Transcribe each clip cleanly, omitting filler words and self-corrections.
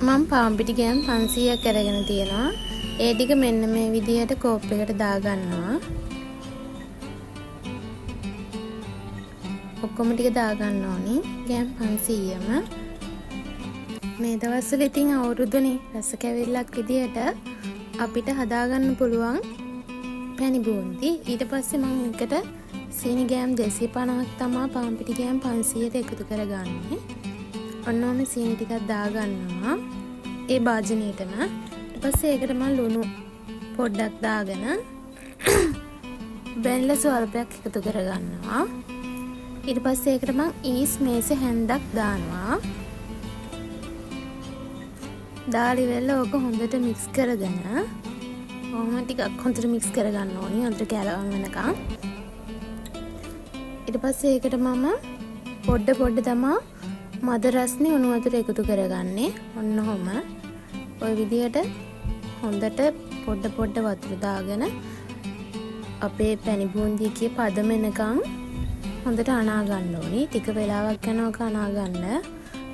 මම පාම්පිටි ගෑම් 500ක් අරගෙන තියෙනවා. ඒ ටික මෙන්න මේ විදිහට කෝප් එකට දාගන්නවා. ඔක්කොම ටික දාගන්න ඕනි. ගෑම් 500ම. මේ දවස්වල ඉතින් අවුරුදුනේ රස කැවිල්ලක් විදිහට අපිට හදාගන්න පුළුවන් පැණි බූන්දි. ඊට පස්සේ මම එකට සීනි ගෑම් 250ක් තමයි පාම්පිටි ගෑම් 500ට එකතු කරගන්නේ. ඔන්න ඔන්න සීනි ටිකක් දාගන්නවා ඒ භාජනයේටම. ඊට පස්සේ ඒකට මම ලුණු පොඩ්ඩක් දාගෙන බෙල්ල ස්වල්පයක් එකතු කරගන්නවා. ඊට පස්සේ ඒකට මම ඊස් මේස හැන්දක් දානවා. දාලි වෙල්ල ඕක හොඳට මික්ස් කරගෙන ඔහොම ටිකක් හොඳට මික්ස් කරගන්න ඕනි. හොඳට කැලවම් වෙනකන්. ඊට පස්සේ ඒකට මම පොඩ තමා මද රස්නේ උණු වතුර එකතු කරගන්නේ. ඔන්න ඔහොම ඔය විදිහට හොඳට පොඩ වතුර දාගෙන අපේ පැණි බූන්දියේ පදම එනකන් හොඳට අනා ගන්න ඕනි. ටික වෙලාවක් යනකොට අනා ගන්න.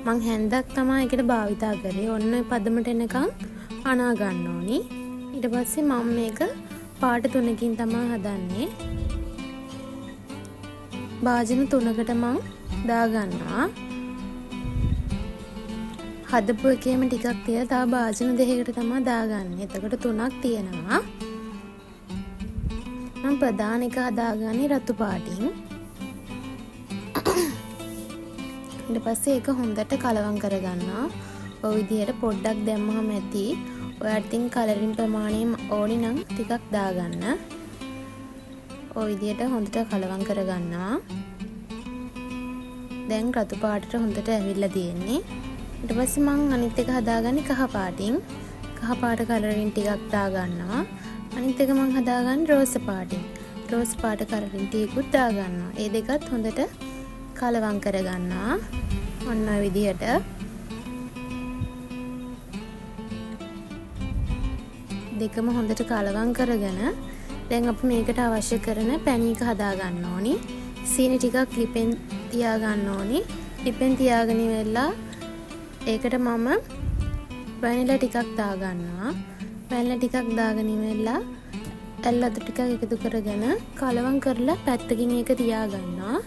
මං හැන්දක් තමයි ඒකට භාවිතා කරේ. ඔන්න පදමට එනකන් අනා ගන්න ඕනි. ඊට පස්සේ මම මේක පාට 3කින් තමයි හදන්නේ. භාජන 3කට මං දාගන්නවා. හදපු එකේම ටිකක් තියලා තව භාජන 2කට තමයි දාගන්නේ. එතකොට 3ක් තියෙනවා. මම ප්‍රධාන එක හදාගන්නේ රතු පාටින්. ඊට පස්සේ ඒක හොඳට කලවම් කරගන්නවා. ඔය විදිහට පොඩ්ඩක් දැම්මම ඇති. ඔයාට තින් කලරින් ප්‍රමාණය ඕනි නම් ටිකක් දාගන්න. ඔය විදිහට හොඳට කලවම් කරගන්නවා. දැන් රතු පාටට හොඳට ඇවිල්ලා තියෙන්නේ. ඊට පස්සේ මම අනිත් එක හදාගන්නේ කහ පාටින්. කහ පාට කලරින් ටිකක් දාගන්නවා. අනිත් එක මම හදාගන්නේ රෝස පාටින්. රෝස් පාට කලරින් ටිකකුත් දාගන්නවා. ඒ දෙකත් හොඳට කලවම් කරගන්නවා. ඔන්න ඔය විදිහට. දෙකම හොඳට කලවම් කරගෙන දැන් අපි මේකට අවශ්‍ය කරන පැණි එක හදා ගන්න ඕනි. සීනි ටිකක් ලිපෙන් තියා ගන්න ඕනි. ලිපෙන් තියාගෙන ඉවරලා ඒකට මම වැනිලා ටිකක් දා ගන්නවා. වැනිලා ටිකක් දාගෙන ඉවරලා ඇල්ලතු ටිකක් එකතු කරගෙන කලවම් කරලා පැත්තකින් ඒක තියා ගන්නවා.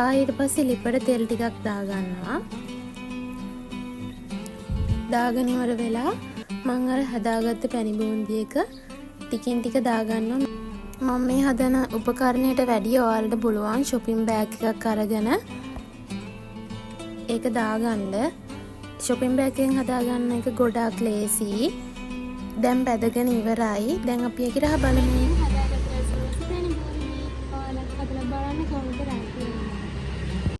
ඊට පස්සේ ලිපට තෙල් ටිකක් දා ගන්නවා. දාගෙන ඉවර වෙලා මම අර හදාගත්ත පැණි බූන්දි එක ටිකින් ටික දා ගන්නවා. මම මේ හදන උපකරණයට වැඩිය ඔයාලට පුළුවන් shopping bag එකක් අරගෙන ඒක දාගන්න. shopping bag එකෙන් හදාගන්න එක ගොඩාක් ලේසි. දැන් බැදගෙන ඉවරයි. දැන් අපි ඒක දිහා බලමු.